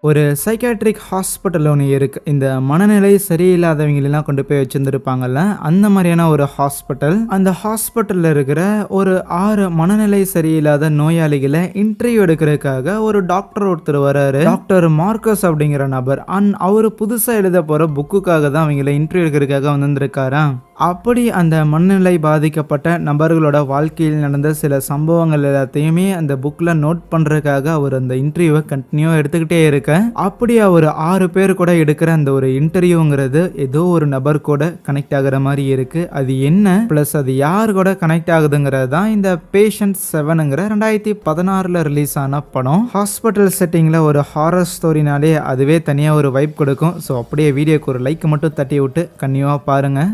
ஒரு psychiatric hospital ஒண்ணு இருக்கு. இந்த மனநிலை சரியில்லாதவங்களலாம் கொண்டு போய் வச்சிருந்திருப்பாங்கல்ல, அந்த மாரியான ஒரு ஹாஸ்பிட்டல். அந்த ஹாஸ்பிட்டல்ல இருக்கிற ஒரு 6 மனநிலை சரியில்லாத நோயாளிகள இன்டர்வியூ எடுக்கிறதுக்காக ஒரு டாக்டர் ஒருத்தர் வராரு. டாக்டர் மார்கஸ் அப்படிங்கிற நபர். அவரு புதுசா எழுத போற புக்குக்காக தான் அவங்கள இன்டர்வியூ எடுக்கிறதுக்காக வந்திருந்திருக்காராம். அப்படி அந்த மனநிலை பாதிக்கப்பட்ட நபர்களோட வாழ்க்கையில் நடந்த சில சம்பவங்கள் எல்லாத்தையுமே அந்த புக்ல நோட் பண்றதுக்காக அவர் அந்த இன்டர்வியூவை கண்டினியூவா எடுத்துக்கிட்டே இருக்க, அப்படி அவர் 6 பேர் கூட எடுக்கிற அந்த ஒரு இன்டர்வியூங்கிறது ஏதோ ஒரு நபர் கூட கனெக்ட் ஆகுற மாதிரி இருக்கு. அது என்ன பிளஸ் அது யார் கூட கனெக்ட் ஆகுதுங்கிறது தான் இந்த பேஷண்ட் 7ங்கிற 2016ல ரிலீஸ் ஆன படம். ஹாஸ்பிட்டல் செட்டிங்ல ஒரு ஹாரர் ஸ்டோரினாலே அதுவே தனியா ஒரு வைப் கொடுக்கும். ஸோ அப்படியே வீடியோக்கு ஒரு லைக் மட்டும் தட்டி விட்டு கண்டினியூவா பாருங்க.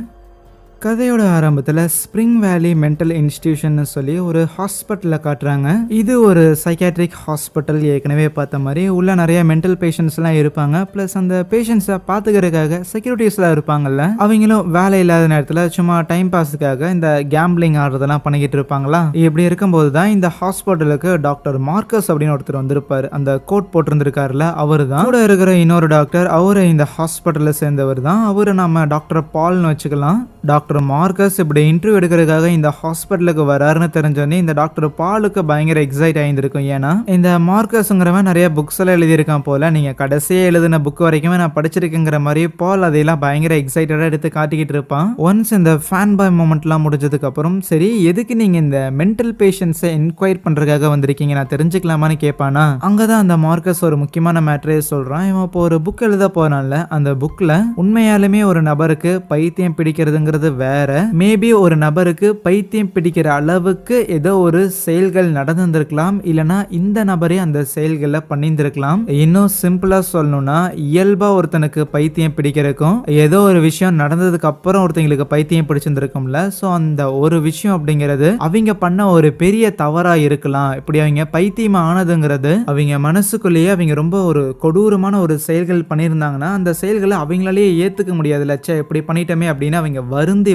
கதையோட ஆரம்பத்தில் ஸ்ப்ரிங் வேலி மென்டல் இன்ஸ்டிடியூஷன் சொல்லி ஒரு ஹாஸ்பிட்டலை காட்டுறாங்க. இது ஒரு சைக்காட்ரிக் ஹாஸ்பிட்டல். ஏற்கனவே பார்த்த மாதிரி உள்ள நிறைய மென்டல் பேஷண்ட்ஸ்லாம் இருப்பாங்க. ப்ளஸ் அந்த பேஷண்ட்ஸை பார்த்துக்கிறதுக்காக செக்யூரிட்டிஸ்லாம் இருப்பாங்கல்ல, அவங்களும் வேலை இல்லாத நேரத்தில் சும்மா டைம் பாஸுக்காக இந்த கேம்பிளிங் ஆடுறதெல்லாம் பண்ணிக்கிட்டு இருப்பாங்களா. இப்படி இருக்கும்போது தான் இந்த ஹாஸ்பிட்டலுக்கு டாக்டர் மார்க்கஸ் அப்படின்னு ஒருத்தர் வந்திருப்பாரு. அந்த கோட் போட்டிருந்திருக்காருல, அவர் தான். கூட இருக்கிற இன்னொரு டாக்டர், அவரு இந்த ஹாஸ்பிட்டலில் சேர்ந்தவர் தான். அவரு நம்ம டாக்டர் பால்னு வச்சுக்கலாம். டாக்டர் மார்கஸ் இப்படி இன்டர்வியூ எடுக்கிறதுக்காக இந்த ஹாஸ்பிட்டலுக்கு வராருன்னு தெரிஞ்சோன்னே இந்த டாக்டர் பாலுக்கு பயங்கர எக்ஸைட் ஆயிருந்திருக்கும். ஏன்னா இந்த மார்கஸ்ங்கிறவன் நிறைய புக்ஸ் எல்லாம் எழுதியிருக்கான் போல. நீங்க கடைசியே எழுதின புக் வரைக்குமே நான் படிச்சிருக்கேங்கிற மாதிரி பால் அதையெல்லாம் பயங்கர எக்ஸைட்டடா எடுத்து காட்டிக்கிட்டு இருப்பான். ஒன்ஸ் இந்த ஃபேன் பாய் மூமெண்ட்லாம் முடிஞ்சதுக்கு அப்புறம், சரி எதுக்கு நீங்க இந்த மென்டல் பேஷண்ட்ஸை என்கொயர் பண்றதுக்காக வந்திருக்கீங்க, நான் தெரிஞ்சுக்கலாமான்னு கேட்பானா. அங்கதான் அந்த மார்கஸ் ஒரு முக்கியமான மேட்டரே சொல்றான். இவன் இப்போ ஒரு புக் எழுத போறான்ல, அந்த புக்ல உண்மையாலுமே ஒரு நபருக்கு பைத்தியம் பிடிக்கிறதுங்கிறது வேற, மேபி ஒரு நபருக்கு பைத்தியம் பிடிக்கிற அளவுக்கு ஏதோ ஒரு செயல்கள் நடந்திருக்கலாம், இல்லனா இந்த நபரே அந்த செயல்களை பண்ணியிருந்திருக்கலாம். இன்னும் சிம்பிளா சொல்லணும்னா, இயல்பா ஒருத்தனுக்கு பைத்தியம் பிடிக்கிறதுக்கும் ஏதோ ஒரு விஷயம் நடந்ததுக்கு அப்புறம் ஒருத்தங்களுக்கு பைத்தியம் பிடிச்சிருந்திருக்கும்ல. ஸோ அந்த ஒரு விஷயம் அப்படிங்கிறது அவங்க பண்ண ஒரு பெரிய தவறா இருக்கலாம். இப்படி அவங்க பைத்தியம் ஆனதுங்கிறது அவங்க மனசுக்குள்ளேயே அவங்க ரொம்ப ஒரு கொடூரமான ஒரு செயல்கள் பண்ணியிருந்தாங்கன்னா, அந்த செயல்களை அவங்களாலேயே ஏத்துக்க முடியாதுல்ல. சே இப்படி பண்ணிட்டோமே அப்படின்னு அவங்க வருந்தி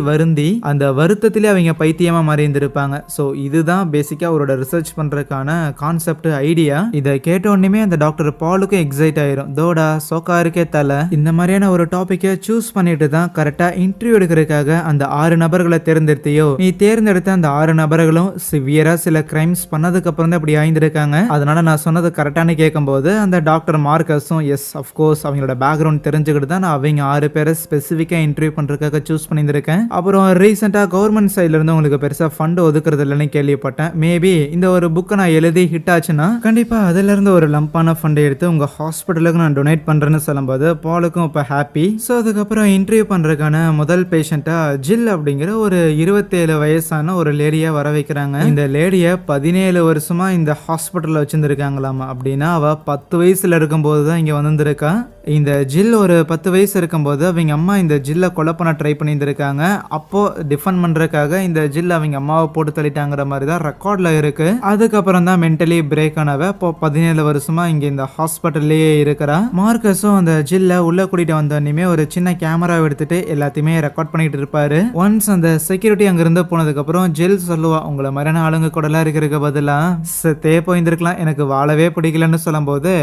அந்த வருத்தத்திலே அவங்க பைத்தியமா மாறி இருந்திருப்பாங்க. ஸோ இதுதான் பேசிக்கா அவரோட ரிசர்ச் பண்றதுக்கான கான்செப்ட் ஐடியா. இதை கேட்ட உடனே அந்த டாக்டர் பாலுக்கும் எக்ஸைட் ஆயிரும். தோடா சோக்கா இருக்கே தலை, இந்த மாதிரியான ஒரு டாபிக்கை சூஸ் பண்ணிட்டு தான் கரெக்டா இன்டர்வியூ எடுக்கிறதுக்காக அந்த 6 நபர்களை தேர்ந்தெடுத்தியோ. நீ தேர்ந்தெடுத்த அந்த 6 நபர்களும் சிவியரா சில கிரைம்ஸ் பண்ணதுக்கு அப்புறம் தான் இப்படி ஆயிருந்திருக்காங்க. அதனால நான் சொன்னது கரெக்டானு கேட்கும்போது அந்த டாக்டர் மார்கஸும் எஸ் அஃப்கோர்ஸ் அவங்களோட பேக்ரவுண்ட் தெரிஞ்சுக்கிட்டு தான் நான் அவங்க 6 பேரை ஸ்பெசிஃபிக்கா இன்டர்வியூ பண்றதுக்காக சூஸ் பண்ணியிருந்திருக்கேன். அப்புறம் ரீசெண்டா கவர்மெண்ட் சைட்ல இருந்து உங்களுக்கு பெருசா ஃபண்ட் ஒதுக்குறது இல்லைன்னு கேள்விப்பட்டேன். மேபி இந்த ஒரு புக்கை நான் எழுதி ஹிட் ஆச்சுன்னா கண்டிப்பா அதுல இருந்து ஒரு லம்பான ஃபண்ட் எடுத்து உங்க ஹாஸ்பிட்டலுக்கு நான் டொனேட் பண்றேன்னு சொல்லும்போது பாலுக்கும் இப்ப ஹாப்பி. ஸோ அதுக்கப்புறம் இன்டர்வியூ பண்றதுக்கான முதல் பேஷண்டா ஜில் அப்படிங்கிற ஒரு 27 வயசான ஒரு லேடியா வர வைக்கிறாங்க. இந்த லேடிய 17 வருஷமா இந்த ஹாஸ்பிட்டல்ல வச்சிருந்திருக்காங்களாமா. அப்படின்னா அவ 10 வயசுல இருக்கும்போது தான் இங்க வந்திருக்கா. இந்த ஜில் ஒரு 10 வயசு இருக்கும்போது அவங்க அம்மா இந்த ஜில்லை கொலை பண்ண ட்ரை பண்ணியிருந்திருக்காங்க. அப்போ டிஃபெண்ட் பண்றதுக்காக இந்த ஜில் அவங்க அம்மாவை போட்டு தள்ளிட்டாங்கிற மாதிரி தான் ரெக்கார்ட்ல இருக்கு. அதுக்கப்புறம் தான் மென்டலி பிரேக் ஆனவ இப்போ 17 வருஷமா இங்க இந்த ஹாஸ்பிட்டல்லையே இருக்கிறா. மார்கஸும் அந்த ஜில்ல உள்ள கூட்டிட்டு வந்தோடனே ஒரு சின்ன கேமரா எடுத்துட்டு எல்லாத்தையுமே ரெக்கார்ட் பண்ணிட்டு இருப்பாரு. ஒன்ஸ் அந்த செக்யூரிட்டி அங்க இருந்து போனதுக்கு அப்புறம் ஜில் சொல்லுவா, உங்களை மாதிரியான ஆளுங்க கூட எல்லாம் இருக்கிறதுக்கு பதிலா செத்தே போயிருந்திருக்கலாம், எனக்கு வாழவே பிடிக்கலன்னு சொல்லும் போது,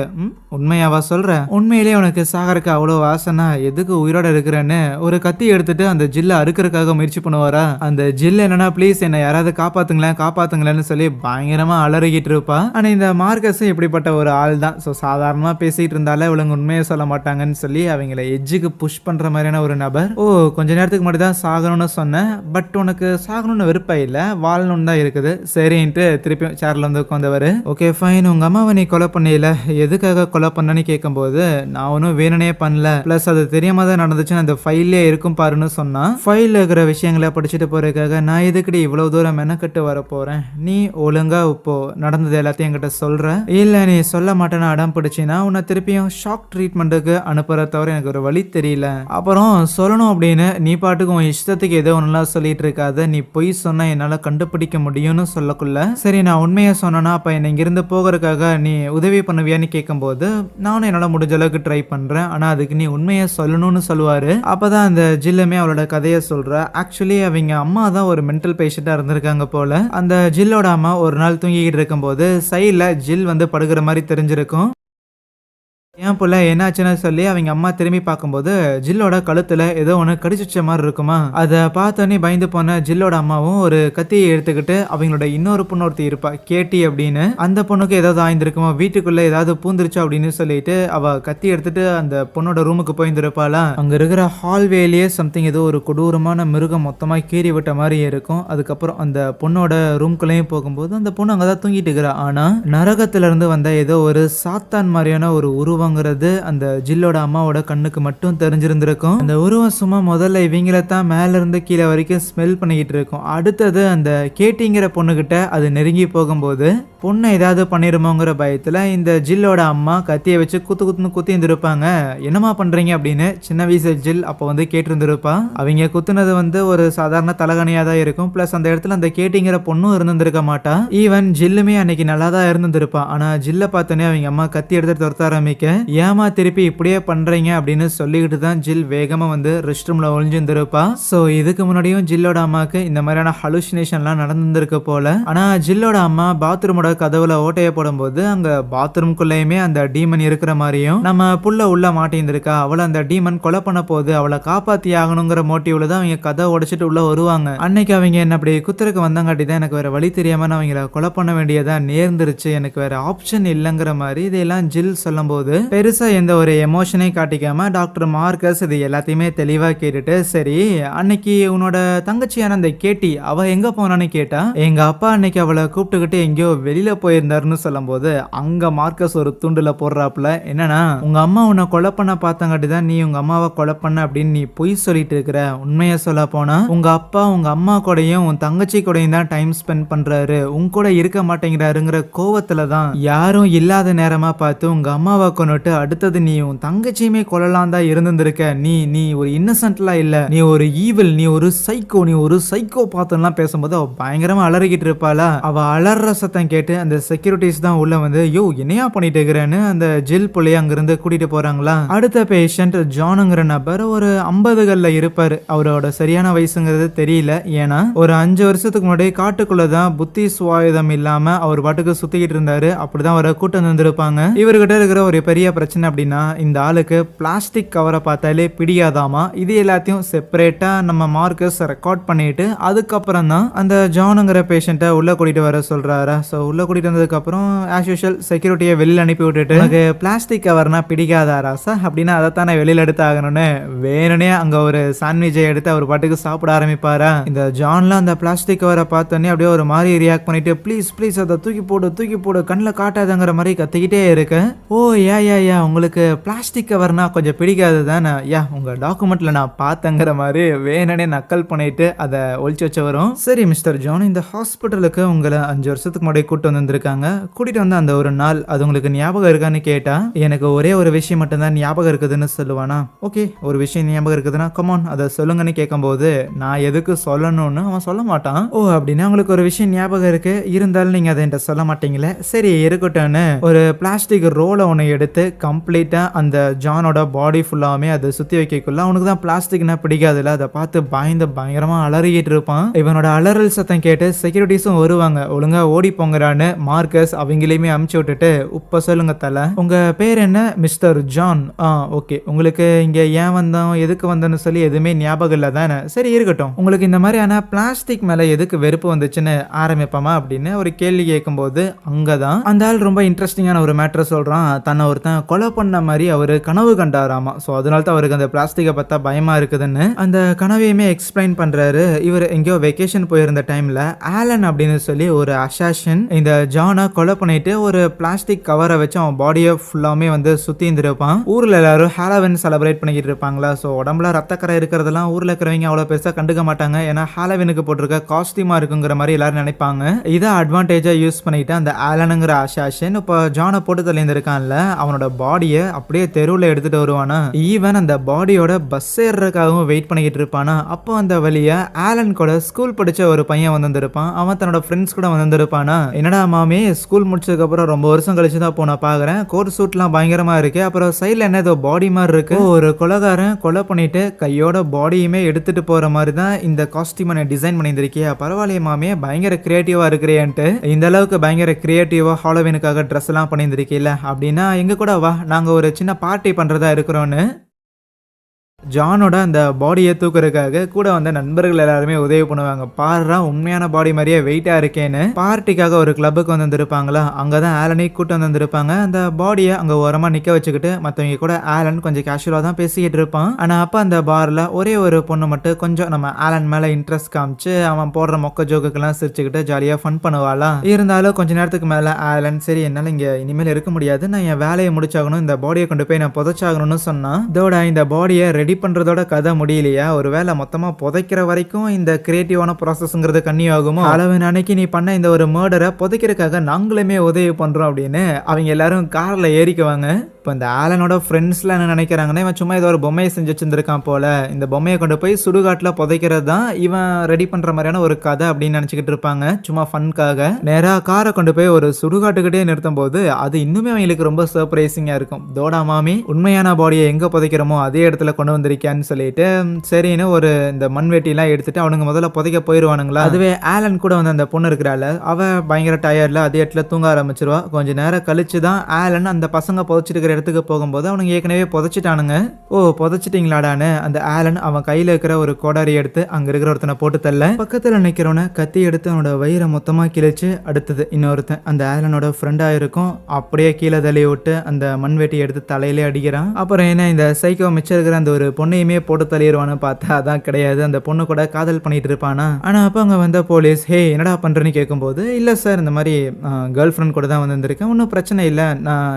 உண்மையாவா சொல்ற, உண்மையிலேயே உனக்கு சாகருக்கு அவ்வளவு வாசனா, எதுக்கு உயிரோட இருக்கிறேன்னு ஒரு கத்தி எடுத்துட்டு அந்த ஜில்ல அறுக்கிறதுக்காக முயற்சி பண்ணுவாரா. அந்த ஜில் என்னன்னா, ப்ளீஸ் என்ன யாராவது காப்பாத்துங்களேன்னு சொல்லி பயங்கரமா அலறிக்கிட்டு இருப்பா. ஆனா இந்த மார்கஸ் இப்படிப்பட்ட ஒரு ஆள் தான். ஸோ சாதாரணமா பேசிட்டு இருந்தாலே இவங்க உண்மையை சொல்ல மாட்டாங்கன்னு சொல்லி அவங்கள எஜ்ஜுக்கு புஷ் பண்ற மாதிரியான ஒரு நபர். கொஞ்ச நேரத்துக்கு மட்டும் தான் சாகணும்னு சொன்னேன், பட் உனக்கு சாகணும்னு விருப்பம் இல்ல, வாழணும்னு தான் இருக்குது, சரின்ட்டு திருப்பி சேர்ல வந்து உட்காந்தவர். ஓகே ஃபைன், உங்க அம்மாவை நீ கொலை பண்ணல, எதுக்காக கொலை பண்ணனு கேட்கும்போது, நான் ஒன்றும் வேணுனே பண்ணல, பிளஸ் அது தெரியாம தான் நடந்துச்சுன்னு அந்த ஃபைல்லே இருக்கும் பாருன்னு சொன்னா. ஃபைல்ல இருக்கிற விஷயங்களை படிச்சுட்டு போறதுக்காக நான் எதுக்கடி இவ்வளவு தூரம் மெனக்கட்டு வர போறேன், நீ ஒழுங்கா இப்போ நடந்தது எல்லாத்தையும் என்கிட்ட சொல்ற, இல்ல நீ சொல்ல மாட்டேன்னு அடம் பிடிச்சின்னா உன்னை திருப்பியும் ஷாக் ட்ரீட்மெண்ட்டுக்கு அனுப்புறத தவிர எனக்கு ஒரு வழி தெரியல. அப்புறம் சொல்லணும் அப்படின்னு நீ பாட்டுக்கு உன் இஷ்டத்துக்கு ஏதோ ஒன்னுலாம் சொல்லிட்டு இருக்காது, நீ பொய் சொன்னா என்னால கண்டுபிடிக்க முடியும்னு சொல்லக்குள்ள, சரி நான் உண்மையை சொன்னா அப்ப என்னை இங்கிருந்து போகிறதுக்காக நீ உதவி பண்ணுவியான்னு கேட்கும்போது, நானும் என்னால முடிஞ்ச அளவுக்கு ட்ரை பண்றேன், ஆனா அதுக்கு நீ உண்மையை சொல்லணும்னு சொல்லுவாரு. அப்பதான் அந்த ஜில்லுமே அவளோட கதையை சொல்ற. ஆக்சுவலி அவங்க அம்மா தான் ஒரு மென்டல் பேஷண்டா இருந்திருக்காங்க போல. அந்த ஜில்லோட அம்மா ஒரு நாள் தூங்கிக்கிட்டு இருக்கும்போது சைட்ல ஜில் வந்து படுகிற மாதிரி தெரிஞ்சிருக்கும். ஏன் புள்ள என்னாச்சுன்னு சொல்லி அவங்க அம்மா திரும்பி பார்க்கும்போது ஜில்லோட கழுத்துல ஏதோ ஒன்று கடிச்சிச்ச மாதிரி இருக்குமா. அதை பார்த்தோன்னே பயந்து போன ஜில்லோட அம்மாவும் ஒரு கத்தியை எடுத்துக்கிட்டு அவங்களோட இன்னொரு பொண்ணு ஒருத்தி இருப்பா கேட்டி அப்படின்னு, அந்த பொண்ணுக்கு ஏதாவது ஆயிருக்குமா, வீட்டுக்குள்ள ஏதாவது பூந்துருச்சா அப்படின்னு சொல்லிட்டு அவ கத்தி எடுத்துட்டு அந்த பொண்ணோட ரூமுக்கு போயிருந்திருப்பாளா. அங்க இருக்கிற ஹால்வேலியே சம்திங் ஏதோ ஒரு கொடூரமான மிருகம் மொத்தமா கீறி விட்ட மாதிரி இருக்கும். அதுக்கப்புறம் அந்த பொண்ணோட ரூம்குள்ளேயும் போகும்போது அந்த பொண்ணு அங்கதான் தூங்கிட்டு இருக்கிறா. ஆனா நரகத்துல இருந்து வந்த ஏதோ ஒரு சாத்தான் மாதிரியான ஒரு உருவங்கிறது அந்த ஜில்லோட அம்மாவோட கண்ணுக்கு மட்டும் தெரிஞ்சிருந்திருக்கும். அந்த உருவம் சும்மா முதல்ல இவங்கள தான் மேல இருந்து கீழே வரைக்கும் ஸ்மெல் பண்ணிக்கிட்டு இருக்கும். அடுத்தது அந்த கேட்டிங்கிற பொண்ணுகிட்ட அது நெருங்கி போகும்போது பொண்ணை ஏதாவது பண்ணிருமோங்கிற பயத்துல இந்த ஜில்லோட அம்மா கத்தியை வச்சு குத்துன்னு குத்தி இருந்திருப்பாங்க. என்னமா பண்றீங்க அப்படின்னு சின்ன வயசு ஜில் அப்போ வந்து கேட்டிருந்திருப்பா. அவங்க குத்துனது வந்து ஒரு சாதாரண தலகணியா தான் இருக்கும். பிளஸ் அந்த இடத்துல அந்த கேட்டிங்கிற பொண்ணும் இருந்திருக்க மாட்டா. ஈவன் ஜில்லுமே அன்னைக்கு நல்லா தான் இருந்திருப்பா. ஆனா ஜில்ல பார்த்தோன்னே அவங்க அம்மா கத்தி எடுத்து துரத்த ஆரம்பிக்க, ஏமா திருப்பி இப்படியே பண்றீங்க அப்படின்னு சொல்லிக்கிட்டு தான் ஜில் வேகமா வந்து ரெஸ்ட் ரூம்ல ஒளிஞ்சிருந்திருப்பா. சோ இதுக்கு முன்னாடியும் ஜில்லோட அம்மாக்கு இந்த மாதிரியான ஹலுசினேஷன்லாம் நடந்திருக்கு போல. ஆனா ஜில்லோட அம்மா பாத்ரூமோட கதவுல ஓட்டைய போடும்போது அங்க பாத்ரூம்குள்ளேயுமே அந்த டீமன் இருக்கிற மாதிரியும், நம்ம புள்ள உள்ள மாட்டிருந்திருக்கா, அவளை அந்த டீமன் கொலை பண்ண போது அவளை காப்பாத்தி ஆகணுங்கிற மோட்டிவ்ல தான் அவங்க கதை உடைச்சிட்டு உள்ள வருவாங்க. அன்னைக்கு அவங்க என்ன அப்படி குத்துறக்கு வந்தாங்காட்டி தான் எனக்கு வேற வழி தெரியாம நான் அவங்கள கொலை பண்ண வேண்டியதா நேர்ந்துருச்சு, எனக்கு வேற ஆப்ஷன் இல்லைங்கிற மாதிரி இதெல்லாம் ஜில் சொல்லும் போது பெருசா எந்த ஒரு எமோஷனையும் காட்டிக்காம டாக்டர் மார்க்கஸ் இது எல்லாத்தையுமே தெளிவா கேட்டுட்டு, சரி அன்னைக்கு உன்னோட தங்கச்சியான அந்த கேட்டி அவ எங்க போனான்னு கேட்டா, எங்க அப்பா அன்னைக்கு அவளை கூப்பிட்டுக்கிட்டு எங்கேயோ வெளியில போயிருந்தாருன்னு சொல்லும் போது அங்க மார்க்கஸ் ஒரு துண்டுல போடுறாப்புல, என்னன்னா உங்க அம்மா உன்னை கொலை பண்ண பார்த்தாங்காட்டி தான் நீ உங்க அம்மாவை கொலை பண்ண அப்படின்னு நீ பொய் சொல்லிட்டு இருக்கிற. உண்மையை சொல்ல போனா உங்க அப்பா உங்க அம்மா கூடயும் உன் தங்கச்சி கூடயும் தான் டைம் ஸ்பெண்ட் பண்றாரு, உங்க கூட இருக்க மாட்டேங்கிறாருங்கிற கோவத்துல தான் யாரும் இல்லாத நேரமா பார்த்து உங்க அம்மாவை கொண்டுட்டு அடுத்தது நீ உன் தங்கச்சியுமே கொல்லலாம் தான் இருந்திருக்க. நீ ஒரு இன்னசென்ட்லாம் இல்ல, நீ ஒரு ஈவில், நீ ஒரு சைக்கோ, நீ ஒரு சைக்கோ பார்த்தெல்லாம் பேசும்போது அவ பயங்கரமா அலறிக்கிட்டு இருப்பாளா. அவ அலற சத்தம் கேட்டு அந்த செக்யூரிட்டிஸ் தான் உள்ள வந்து, யோ என்னையா பண்ணிட்டு இருக்கிறேன்னு அந்த ஜில் புள்ளைய அங்கிருந்து கூட்டிட்டு போறாங்களா. அடுத்த பேஷண்ட் ஜானுங்கிற நபர் ஒரு 50கள்ல இருப்பாரு. அவரோட சரியான வயசுங்கிறது தெரியல. ஏன்னா ஒரு 5 வருஷத்துக்கு முன்னாடி காட்டுக்குள்ளதான் புத்தி சுவாயுதம் இல்லாம அவர் பாட்டுக்கு சுத்திக்கிட்டு இருந்தாரு. அப்படிதான் அவரை கூட்டம் வந்திருப்பாங்க. இவர்கிட்ட இருக்கிற ஒரு பெரிய பிரச்சனை அப்படின்னா இந்த ஆளுக்கு பிளாஸ்டிக் கவரை பார்த்தாலே பிடிக்காதாமா. இது எல்லாத்தையும் செப்பரேட்டா நம்ம மார்க்கஸ் ரெக்கார்ட் பண்ணிட்டு அதுக்கப்புறம் தான் அந்த ஜானுங்கிற பேஷண்ட்டை உள்ள கூட்டிட்டு வர சொல்றாரா. ஸோ உள்ள கூட்டிட்டு வந்ததுக்கு அப்புறம் ஆஸ் யூஷுவல் செக்யூரிட்டியை வெளியில் அனுப்பி விட்டுட்டு, எனக்கு பிளாஸ்டிக் கவர்னா பிடிக்காதா ராசா அப்படின்னா அதைத்தான் நான் வெளியில் எடுத்து ஆகணும்னு வேணுனே அங்க ஒரு சாண்ட்விச்சை எடுத்து அவர் பாட்டுக்கு சாப்பிட ஆரம்பிப்பாரா. இந்த ஜான்லாம் அந்த பிளாஸ்டிக் கவரை பார்த்தோன்னே அப்படியே ஒரு மாதிரி ரியாக்ட் பண்ணிட்டு, ப்ளீஸ் ப்ளீஸ் அதை தூக்கி போடு கண்ணில் காட்டாதங்கிற மாதிரி கத்திக்கிட்டே இருக்கு. ஓ யா உங்களுக்கு பிளாஸ்டிக் கவர்னா கொஞ்சம் பிடிக்காது தானே, யா உங்க டாக்குமெண்ட்ல நான் பார்த்தங்கிற மாதிரி வேணுனே நக்கல் பண்ணிட்டு அதை ஒழிச்சு வச்சு வரும். சரி மிஸ்டர் ஜான், இந்த ஹாஸ்பிட்டலுக்கு உங்களை 5 வருஷத்துக்கு முன்னாடி கூட்டு வந்திருக்காங்க. கூட்டிட்டு வந்து அந்த ஒரு நாள் அது உங்களுக்கு ஞாபகம் இருக்கான்னு கேட்டா, எனக்கு ஒரே ஒரு விஷயம் மட்டும்தான் ஞாபகம் இருக்குதுன்னு சொல்லுவானா. ஓகே ஒரு விஷயம் ஞாபகம் இருக்குதுன்னா கமான் அதை சொல்லுங்கன்னு கேட்கும்போது நான் எதுக்கு சொல்லணும்னு அவன் சொல்ல மாட்டான். ஓ அப்படின்னா உங்களுக்கு ஒரு விஷயம் ஞாபகம் இருக்கு, இருந்தாலும் நீங்க அதை என்கிட்ட சொல்ல மாட்டீங்களே, சரி இருக்கட்டும்னு ஒரு பிளாஸ்டிக் ரோலை ஒன்று எடுத்து கம்ப்ளீட்டா அந்த ஜானோட பாடி ஃபுல்லாமே அதை சுத்தி வைக்கக்குள்ள அவனுக்கு தான் பிளாஸ்டிக்னா பிடிக்காதுல்ல, அதை பார்த்து பயங்கரமா அலறிக்கிட்டு இருப்பான். இவனோட அலறல் சத்தம் கேட்டு செக்யூரிட்டிஸும் வருவாங்க. ஒழுங்கா ஓடி போங்கறான்னு மார்க்கஸ் அவங்களையுமே அமுச்சு விட்டுட்டு, உப்ப சொல்லுங்க தல, உங்க பேர் என்ன? Mister John. ஓகே, உங்களுக்கு இங்க ஏன் வந்தோம் எதுக்கு வந்தோன்னு சொல்லி எதுவுமே ஞாபகம் இல்லை தானே, சரி இருக்கட்டும், உங்களுக்கு இந்த மாதிரியான பிளாஸ்டிக் மேல எதுக்கு வெறுப்பு வந்துச்சுன்னு ஆரம்பிப்போமா அப்படின்னு ஒரு கேள்வி கேட்கும்போது அங்கதான் அந்த ஆள் ரொம்ப இன்ட்ரெஸ்டிங்கான ஒரு மேட்டர் சொல்றான். தன்னை ஒருத்தன் கொலை பண்ண மாதிரி அவரு கனவு கண்டாராமா. ஸோ அதனால தான் அவருக்கு அந்த பிளாஸ்டிக்கை பார்த்தா பயமா இருக்குதுன்னு அந்த கனவையுமே எக்ஸ்பிளைன் பண்றாரு. இவர் எங்கேயோ வெக்கேஷன் போயிருந்த டைம்ல ஆலன் அப்படின்னு சொல்லி ஒரு அசாசின் இந்த ஜானை கொலை பண்ணிட்டு ஒரு பிளாஸ்டிக் கவரை வச்சு அவன் பாடியை ஃபுல்லாமே வந்து சுத்தி இருந்திருப்பான். ஊர்ல எல்லாரும் ஹாலோவின் செலிப்ரேட் பண்ணிக்கிட்டு இருப்பாங்களா. ஸோ உடம்புல ரத்தக்கரை இருக்கிறதெல்லாம் ஊர்ல இருக்கிறவங்க அவ்வளவு பெருசா கண்டுக்க மாட்டாங்க. ஏன்னா ஹாலோவினுக்கு போட்டிருக்க காஸ்டியூமா இருக்குங்கிற மாதிரி எல்லாரும் நினைப்பாங்க. இதை அட்வான்டேஜா யூஸ் பண்ணிட்டு அந்த ஆலனுங்கிற அசாசின் இப்போ ஜானை போட்டு தள்ளியிருக்கான்ல அவனோட பாடியை அப்படியே தெருவில் எடுத்துட்டு வருவானா. ஈவன் அந்த பாடியோட பஸ் ஏறுறதுக்காகவும் வெயிட் பண்ணிக்கிட்டு இருப்பானா. அப்போ அந்த வழியா ஆலன் கூட ஸ்கூல் படிச்ச ஒரு பையன் வந்திருப்பான். அவன் தன்னோட ஃப்ரெண்ட்ஸ் கூட வந்திருப்பானா. என்னடா மாமே ஸ்கூல் முடிச்சதுக்கு அப்புறம் ரொம்ப வருஷம் கழிச்சு தான் போன பாக்குறேன், கோட் சூட்லாம் பயங்கரமா இருக்கு, அப்புறம் சைட்ல என்ன ஏதோ பாடி மாதிரி இருக்கு, ஒரு கொலைகாரன் கொலை பண்ணிட்டு கையோட பாடியுமே எடுத்துட்டு போற மாதிரி தான் இந்த காஸ்டியூம் டிசைன் பண்ணியிருந்திருக்கியா, பரவாயில்லையே மாமே பயங்கர கிரியேட்டிவா இருக்கிறேன்ட்டு, இந்த அளவுக்கு பயங்கர கிரியேட்டிவா ஹாலோவினுக்காக ட்ரெஸ் எல்லாம் பண்ணியிருந்திருக்கீல்ல அப்படின்னா எங்க கூட கூட வா, நாங்க ஒரு சின்ன பார்ட்டி பண்றதா இருக்கிறோன்னு ஜானோட அந்த பாடியை தூக்குறதுக்காக கூட வந்த நண்பர்கள் எல்லாருமே உதவி பண்ணுவாங்க. பாருடா உண்மையான பாடி மாதிரியே வெயிட்டா இருக்கேன்னு பார்ட்டிக்காக ஒரு கிளப்புக்கு வந்திருப்பாங்களா, அங்கதான் ஆலனை கூட்டு வந்திருப்பாங்க. அந்த பாடியை அங்க ஓரமா நிக்க வச்சுக்கிட்டு மத்தவங்க கூட ஆலன் கொஞ்சம் கேஷுவலா தான் பேசிக்கிட்டு இருப்பான். ஆனா அப்ப அந்த பார்ல ஒரே ஒரு பொண்ணு மட்டும் கொஞ்சம் நம்ம ஆலன் மேல இன்ட்ரெஸ்ட் காமிச்சு அவன் போடுற மொக்க ஜோக்குக்கெல்லாம் சிரிச்சுக்கிட்டு ஜாலியா ஃபன் பண்ணுவாளா. இருந்தாலும் கொஞ்ச நேரத்துக்கு மேல ஆலன் சரி என்னால இங்க இனிமேல் இருக்க முடியாது, நான் என் வேலையை முடிச்சாகணும், இந்த பாடியை கொண்டு போய் நான் புதைச்சாகணும்னு சொன்னா, இதோட இந்த பாடியை ரெடி பண்றதோட கதை முடியலையா, ஒருவேளை மொத்தமா புதைக்கிற வரைக்கும் இந்த கிரியேட்டிவான ப்ராசஸ்ங்கிறது கன்னியூ ஆகுமோ, அளவு அன்னைக்கு நீ பண்ண இந்த ஒரு மர்டரை புதைக்கிறதுக்காக நாங்களுமே உதவி பண்றோம் அப்படின்னு அவங்க எல்லாரும் கார்ல ஏறிக்குவாங்க. இப்போ இந்த ஆலனோட ஃப்ரெண்ட்ஸ்லாம் என்ன நினைக்கிறாங்கன்னா, இவன் சும்மா ஏதோ ஒரு பொம்மையை செஞ்சு வச்சிருந்திருக்கான் போல, இந்த பொம்மையை கொண்டு போய் சுடுகாட்டில் புதைக்கிறது தான் இவன் ரெடி பண்ற மாதிரியான ஒரு கதை அப்படின்னு நினச்சிக்கிட்டு இருப்பாங்க சும்மா ஃபன்காக. நேராக காரை கொண்டு போய் ஒரு சுடுகாட்டுக்கிட்டே நிறுத்தும் போது அது இன்னுமே அவங்களுக்கு ரொம்ப சர்ப்ரைசிங்காக இருக்கும். தோடா மாமி உண்மையான பாடியை எங்கே புதைக்கிறோமோ அதே இடத்துல கொண்டு வந்திருக்கான்னு சொல்லிட்டு சரின்னு ஒரு இந்த மண்வெட்டிலாம் எடுத்துட்டு அவனுங்க முதல்ல புதைக்க போயிடுவானுங்களா. அதுவே ஆலன் கூட வந்து அந்த பொண்ணு இருக்கிறாள், அவ பயங்கர டயர்டில் அதே இடத்துல தூங்க ஆரம்பிச்சிருவா. கொஞ்சம் நேரம் கழிச்சு தான் ஆலன் அந்த பசங்க புதைச்சிட்டு இடத்துக்கு போகும்போது அவனுங்க ஏற்கனவே புதைச்சிட்டானுங்க. ஓ புதைச்சிட்டீங்களாடான்னு அந்த ஆலன் அவன் கையில இருக்கிற ஒரு கோடாரி எடுத்து அங்க இருக்கிற ஒருத்தனை போட்டு தள்ள, பக்கத்துல நிக்கிறவன கத்தி எடுத்து அவனோட வயிறை மொத்தமா கிழிச்சு அடுத்தது இன்னொருத்தன் அந்த ஆலனோட ஃப்ரெண்டா இருக்கும் அப்படியே கீழே தள்ளி விட்டு அந்த மண்வெட்டி எடுத்து தலையிலே அடிக்கிறான். அப்புறம் என்ன இந்த சைக்கோ மிச்சம் இருக்கிற அந்த ஒரு பொண்ணையுமே போட்டு தள்ளிடுவான்னு பார்த்தா அதான் கிடையாது, அந்த பொண்ணு கூட காதல் பண்ணிட்டு இருப்பானா. ஆனா அப்ப அங்க வந்த போலீஸ் ஹே என்னடா பண்றேன்னு கேட்கும்போது, இல்ல சார் இந்த மாதிரி கேர்ள் ஃப்ரெண்ட் கூட தான் வந்திருக்கேன், ஒன்றும் பிரச்சனை இல்லை,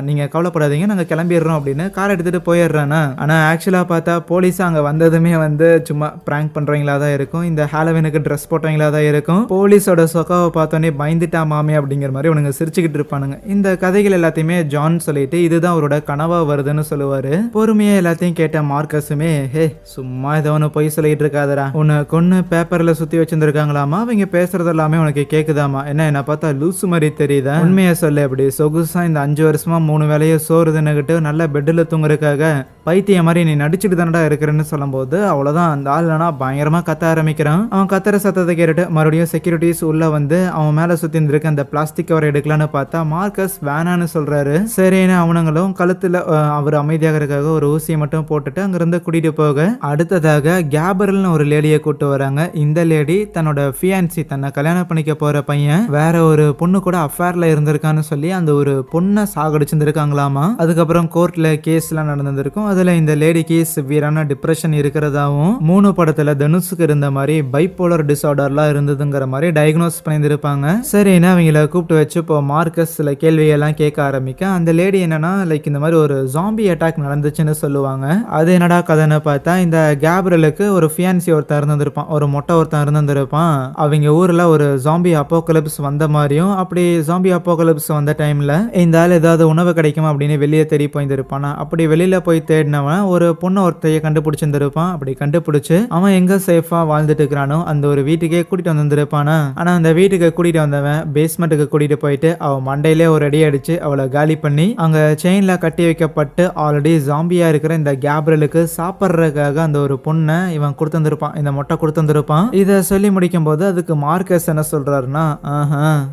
நீங்க கவலைப்படாதீங்க, நாங்க கிளம்பிடுறோம் அப்படின்னு கார் எடுத்துட்டு போயிடுறானா. ஆனா ஆக்சுவலா பார்த்தா போலீஸ் அங்க வந்ததுமே வந்து சும்மா பிராங்க் பண்றவங்களா தான் இருக்கும், இந்த ஹாலோவீனுக்கு ட்ரெஸ் போட்டவங்களா தான் இருக்கும். போலீஸோட சொக்காவை பார்த்தோன்னே பயந்துட்டா மாமே அப்படிங்கிற மாதிரி உனக்கு சிரிச்சுக்கிட்டு இருப்பானுங்க. இந்த கதைகள் எல்லாத்தையுமே ஜான் சொல்லிட்டு இதுதான் அவரோட கனவா வருதுன்னு சொல்லுவாரு. பொறுமையா எல்லாத்தையும் கேட்ட மார்க்கஸுமே ஹே சும்மா ஏதோ ஒன்று பொய் சொல்லிட்டு இருக்காதரா, உன்னை கொன்னு பேப்பர்ல சுத்தி வச்சிருந்திருக்காங்களாமா, அவங்க பேசுறது எல்லாமே உனக்கு கேக்குதாமா, என்ன பார்த்தா லூசு மாதிரி தெரியுதா, உண்மையா சொல்லு அப்படி சொகுசா இந்த 5 வருஷமா 3 வேலையை சோறுதுன்னு நல்ல பெட்டில் தூங்குறதுக்காக பைத்திய மாதிரி நீ நடிச்சுட்டு தானடா இருக்கிறேன்னு சொல்லும் போது அவ்வளவுதான் அந்த ஆள்னா பயங்கரமா கத்த ஆரம்பிக்கிறான். அவன் கத்துற சத்தத்தை கேட்டுட்டு மறுபடியும் செக்யூரிட்டிஸ் உள்ள வந்து அவன் மேல சுத்தி இருக்க அந்த பிளாஸ்டிக் கவர் எடுக்கலான்னு பார்த்தா மார்க்கஸ் வேணான்னு சொல்றாரு. சரின்னு அவனுங்களும் கழுத்துல அவர் அமைதியாக இருக்காக ஒரு ஊசியை மட்டும் போட்டுட்டு அங்கிருந்து கூட்டிட்டு போக அடுத்ததாக கேபரல்னு ஒரு லேடியை கூட்டு வராங்க. இந்த லேடி தன்னோட ஃபியான்சி தன்னை கல்யாணம் பண்ணிக்க போற பையன் வேற ஒரு பொண்ணு கூட அஃபேர்ல இருந்திருக்கான்னு சொல்லி அந்த ஒரு பொண்ணை சாகடிச்சிருந்திருக்காங்களாமா. அதுக்கப்புறம் கோர்ட்ல கேஸ்லாம் நடந்திருக்கும். அதுல இந்த லேடிக்கு சிவியரான டிப்ரெஷன் இருக்கிறதாவும் 3 படத்துல தனுஷுக்கு இருந்த மாதிரி பைப்போலர் டிசார்டர்லாம் இருந்ததுங்கிற மாதிரி டயக்னோஸ் பண்ணியிருப்பாங்க. சரின்னு அவங்கள கூப்பிட்டு வச்சு இப்போ மார்க்கஸ் சில கேள்வியெல்லாம் கேட்க ஆரம்பிக்க அந்த லேடி என்னன்னா லைக் இந்த மாதிரி ஒரு ஜாம்பி அட்டாக் நடந்துச்சுன்னு சொல்லுவாங்க. அது என்னடா கதைன்னு பார்த்தா இந்த கேப்ரலுக்கு ஒரு ஃபியான்சி ஒருத்தன் இருந்திருப்பான், ஒரு மொட்டை ஒருத்தன் இருந்திருப்பான். அவங்க ஊர்ல ஒரு ஜாம்பி அப்போகலிப்ஸ் வந்த மாதிரியும் அப்படி ஜாம்பி அப்போகலிப்ஸ் வந்த டைம்ல இந்த ஆள் ஏதாவது உணவு கிடைக்கும் அப்படின்னு வெளியே தேடி போயிருப்பானா. அப்படி வெளியில போய் தேடினவன் ஒரு பொண்ணு ஒருத்தைய கண்டுபிடிச்சிருந்திருப்பான். அப்படி கண்டுபிடிச்சு அவன் எங்க சேஃபா வாழ்ந்துட்டு இருக்கிறானோ அந்த ஒரு வீட்டுக்கே கூட்டிட்டு வந்திருப்பானா. ஆனா அந்த வீட்டுக்கு கூட்டிட்டு வந்தவன் பேஸ்மெண்ட்டுக்கு கூட்டிட்டு போயிட்டு அவன் மண்டையிலே ஒரு அடி அடிச்சு அவளை காலி பண்ணி அங்க செயின்ல கட்டி வைக்கப்பட்டு ஆல்ரெடி ஜாம்பியா இருக்கிற இந்த கேப்ரலுக்கு சாப்பிட்றதுக்காக அந்த ஒரு பொண்ணை இவன் கொடுத்துருப்பான், இந்த மொட்டை கொடுத்துருப்பான். இதை சொல்லி முடிக்கும் போது அதுக்கு மார்க்கஸ் என்ன சொல்றாருன்னா,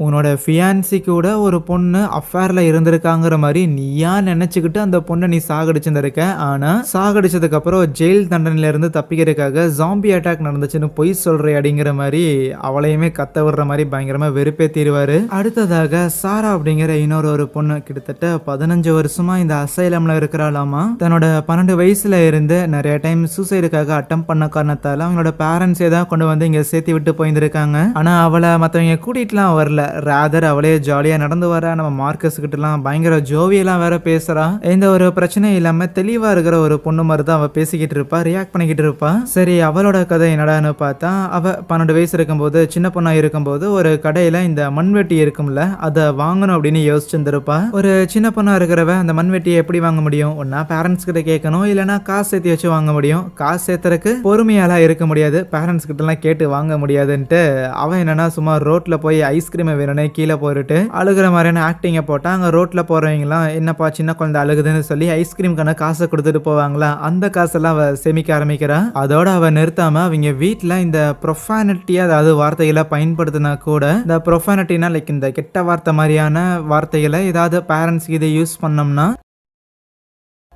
உன்னோட ஃபியான்சி கூட ஒரு பொண்ணு அஃபேர்ல இருந்திருக்காங்கிற மாதிரி நீயா நினைச்சுக்கிட்டு அந்த பொண்ணை நீ சாகடிச்சிருக்க, ஆனா சாகடிச்சதுக்கு அப்புறம் ஜெயில் தண்டனையில இருந்து தப்பிக்கிறதுக்காக ஜாம்பி அட்டாக் நடந்துச்சுன்னு பொய் சொல்றே அப்படிங்கிற மாதிரி அவளையுமே கத்த விடுற மாதிரி பயங்கரமா வெறுப்பேத்திடுவாரு. அடுத்ததாக சாரா அப்படிங்கிற இன்னொரு பொண்ணு கிட்டத்தட்ட 15 வருஷமா இந்த அசைலம்ல இருக்கிறாளாமா. தன்னோட 12 வயசுல இருந்து நிறைய டைம் சூசைடுக்காக அட்டம் பண்ண காரணத்தால அவங்களோட பேரண்ட்ஸே தான் கொண்டு வந்து இங்க சேர்த்து விட்டு போயிருந்திருக்காங்க. ஆனா அவளை மத்தவங்க கூட்டிட்டுலாம் வரல, ராதர் அவளே ஜாலியா நடந்து வர நம்ம மார்க்கஸ் கிட்டலாம் பயங்கர ஜோவியெல்லாம் வேற பேசுறா. எந்த ஒரு பிரச்சனையும் இல்லாம தெளிவா இருக்கிற ஒரு பொண்ணு மாதிரி தான் அவ பேசிக்கிட்டு இருப்பா, ரியாக்ட் பண்ணிக்கிட்டு இருப்பா. சரி அவளோட கதை என்னடான்னு பார்த்தா அவ 12 வயசு இருக்கும்போது சின்ன பொண்ணா இருக்கும்போது ஒரு கடையில இந்த மண்வெட்டி இருக்கும்ல அதை வாங்கணும் அப்படின்னு யோசிச்சிருந்திருப்பா. ஒரு சின்ன பொண்ணா இருக்கிறவ அந்த மண்வெட்டியை எப்படி வாங்க முடியும், ஒன்னா பேரண்ட்ஸ் கிட்ட கேட்கணும் இல்லைன்னா காசு சேர்த்து வச்சு வாங்க முடியும். காசு சேர்த்துறதுக்கு பொறுமையாலாம் இருக்க முடியாது, பேரண்ட்ஸ் கிட்ட எல்லாம் கேட்டு வாங்க முடியாதுன்ட்டு அவன் என்னன்னா சும்மா ரோட்ல போய் ஐஸ்கிரீம் வேணும்னே கீழே போயிட்டு அழுகிற மாதிரியான ஆக்டிங்கை போட்டா அங்க ரோட்ல போறவங்கலாம் என்னப்பா சின்ன குழந்தை அழுகுதுன்னு சொல்லி ஐஸ்கிரீம்கான காசை கொடுத்துட்டு போவாங்களா, அந்த காசெல்லாம் அவ சேமிக்க ஆரம்பிக்கிறா. அதோட அவ நிறுத்தாம அவங்க வீட்டுல இந்த ப்ரொஃபானிட்டி அதாவது வார்த்தைகளை பயன்படுத்தினா கூட இந்த ப்ரொஃபானிட்டினா லைக் இந்த கெட்ட வார்த்தை மாதிரியான வார்த்தைகளை ஏதாவது பேரண்ட்ஸ்க்கு இதை யூஸ் பண்ணோம்னா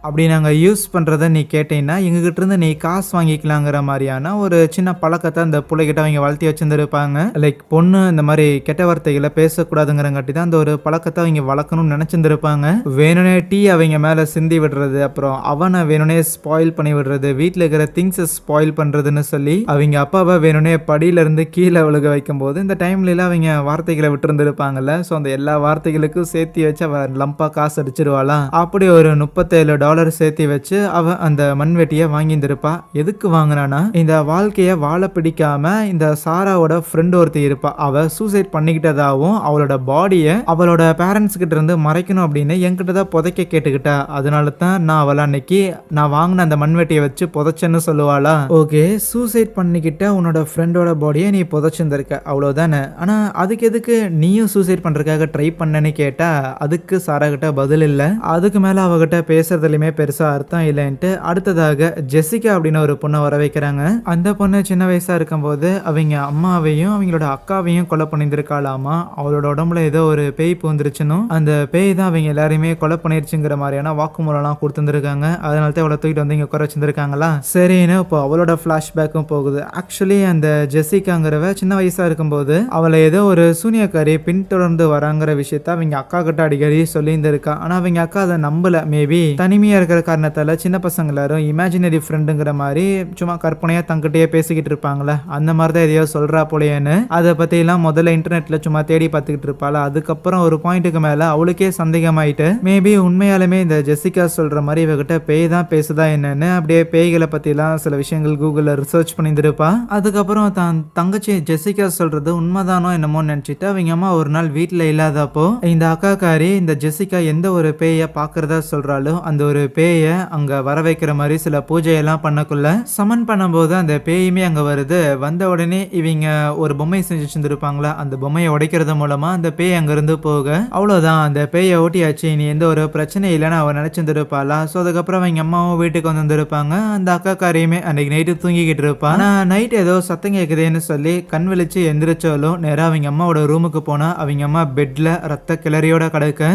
அப்படி நாங்கள் யூஸ் பண்ணுறத நீ கேட்டீங்கன்னா எங்ககிட்ட இருந்து நீ காசு வாங்கிக்கலாங்கிற மாதிரியான ஒரு சின்ன பழக்கத்தை அந்த பிள்ளைகிட்ட அவங்க வளர்த்தி வச்சுருந்துருப்பாங்க. லைக் பொண்ணு இந்த மாதிரி கெட்ட வார்த்தைகளை பேசக்கூடாதுங்கிறங்காட்டி தான் அந்த ஒரு பழக்கத்தை அவங்க வளர்க்கணும்னு நினச்சிருந்துருப்பாங்க. வேணுனே டீ அவங்க மேலே சிந்தி விடுறது, அப்புறம் அவனை வேணுனே ஸ்பாயில் பண்ணி விடுறது, வீட்டில் இருக்கிற திங்ஸை ஸ்பாயில் பண்ணுறதுன்னு சொல்லி அவங்க அப்பாவை வேணுனே படியிலேருந்து கீழே விழுக வைக்கும்போது இந்த டைம்ல அவங்க வார்த்தைகளை விட்டுருந்துருப்பாங்கல்ல. ஸோ அந்த எல்லா வார்த்தைகளுக்கும் சேர்த்து வச்சு அவள் லம்பாக காசு அடிச்சிருவாளாம். அப்படி ஒரு $37 சேர்த்து வச்சு அவ அந்த மண்வெட்டியை வாங்கியிருந்திருப்பா. எதுக்கு வாங்கினானா, இந்த வாழ்க்கையை வாழ பிடிக்காம இந்த சாராவோட ஃப்ரெண்ட் ஒருத்தி இருப்பா, அவ சூசைட் பண்ணிக்கிட்டதாகவும் அவளோட பாடியை அவளோட பேரண்ட்ஸ் கிட்ட இருந்து மறைக்கணும் அப்படின்னு என்கிட்ட தான் புதைக்க கேட்டுக்கிட்டா. அதனால தான் நான் அவளை அன்னைக்கு நான் வாங்கின அந்த மண்வெட்டியை வச்சு புதைச்சேன்னு சொல்லுவாளா. ஓகே, சூசைட் பண்ணிக்கிட்ட உன்னோட ஃப்ரெண்டோட பாடியை நீ புதைச்சிருந்திருக்க, அவ்வளோதானே. ஆனால் அதுக்கு எதுக்கு நீயும் சூசைட் பண்ணுறதுக்காக ட்ரை பண்ணேன்னு கேட்டால் அதுக்கு சாரா கிட்ட பதில் இல்லை. அதுக்கு மேலே அவகிட்ட பேசுறதுலையுமே பெருசாக அர்த்தம் இல்லைன்ட்டு அடுத்ததாக ஜெசிகா அப்படின்னு ஒரு பொண்ணை வர வைக்கிறாங்க. அந்த பொண்ணு சின்ன வயசாக இருக்கும்போது அவங்க அம்மாவையும் அவங்களோட அக்காவையும் கொலை பண்ணியிருந்திருக்காளாமா. அவளோட உடம்புல ஏதோ ஒரு பேய் பூந்துருச்சுன்னு அந்த பேய் தான் அவங்க எல்லாரையுமே கொலை பண்ணிருச்சுங்கிற மாதிரியான வாக்குமூலம்லாம் கொடுத்துருக்காங்க. அதனால தான் அவளை தூக்கிட்டு வந்து இங்கே குறை வச்சிருந்திருக்காங்களா. சரின்னு இப்போ அவளோட ஃப்ளாஷ்பேக்கும் போகுது. ஆக்சுவலி அந்த ஜெசிகாங்கிறவ சின்ன வயசாக இருக்கும்போது அவளை ஏதோ ஒரு சூனியக்காரி பின்தொடர்ந்து வராங்கிற விஷயத்த அவங்க அக்கா கிட்ட அடிக்கடி சொல்லியிருந்திருக்கா. ஆனால் அவங்க அக்கா அதை நம்பல. மேபி தனிமையாக இருக்கிற காரணத்தால் சின்ன பசங்க எல்லாரும் இமேஜினரி ஃப்ரெண்டுங்கிற மாதிரி சும்மா கற்பனையாக தங்கிட்டே பேசிக்கிட்டு இருப்பாங்களே, அந்த மாதிரி தான் எதையோ சொல்கிறா போலையேன்னு அதை பற்றிலாம் முதல்ல இன்டர்நெட்டில் சும்மா தேடி பார்த்துக்கிட்டு இருப்பாள். அதுக்கப்புறம் ஒரு பாயிண்ட்டுக்கு மேலே அவளுக்கே சந்தேகமாயிட்டு மேபி உண்மையாலுமே இந்த ஜெசிகா சொல்கிற மாதிரி இவகிட்ட பேய் தான் பேசுதா என்னன்னு அப்படியே பேய்களை பற்றிலாம் சில விஷயங்கள் கூகுளில் ரிசர்ச் பண்ணியிருந்திருப்பா. அதுக்கப்புறம் தான் தங்கச்சி ஜெசிகா சொல்கிறது உண்மைதானோ என்னமோ நினச்சிட்டு அவங்க அம்மா ஒரு நாள் வீட்டில் இல்லாதப்போ இந்த அக்காக்காரி இந்த ஜெசிகா எந்த ஒரு பேயை பார்க்குறதா சொல்கிறாலோ அந்த ஒரு பேயை அங்கே வர வைக்கிற மாதிரி சில பூஜையெல்லாம் பண்ணக்குள்ள சமன் பண்ணும்போது அந்த பேயுமே அங்கே வருது. வந்த உடனே இவங்க ஒரு பொம்மை செஞ்சு வச்சுருந்துருப்பாங்களா, அந்த பொம்மையை உடைக்கிறது மூலமாக அந்த பேய் அங்கேருந்து போக அவ்வளோதான், அந்த பேயை ஓட்டியாச்சு, இனி எந்த ஒரு பிரச்சனை இல்லைன்னு அவன் நினச்சிருந்துருப்பாளா. ஸோ அதுக்கப்புறம் அவங்க அம்மாவும் வீட்டுக்கு வந்துருப்பாங்க. அந்த அக்காக்காரியுமே அன்னைக்கு நைட்டு தூங்கிக்கிட்டு இருப்பான். ஆனால் நைட் ஏதோ சத்தம் கேட்குதுன்னு சொல்லி கண் விழிச்சு எந்திரிச்சாலும் நேராக அவங்க அம்மாவோட ரூமுக்கு போனால் அவங்க அம்மா பெட்டில் ரத்த கிளறியோட கிடக்க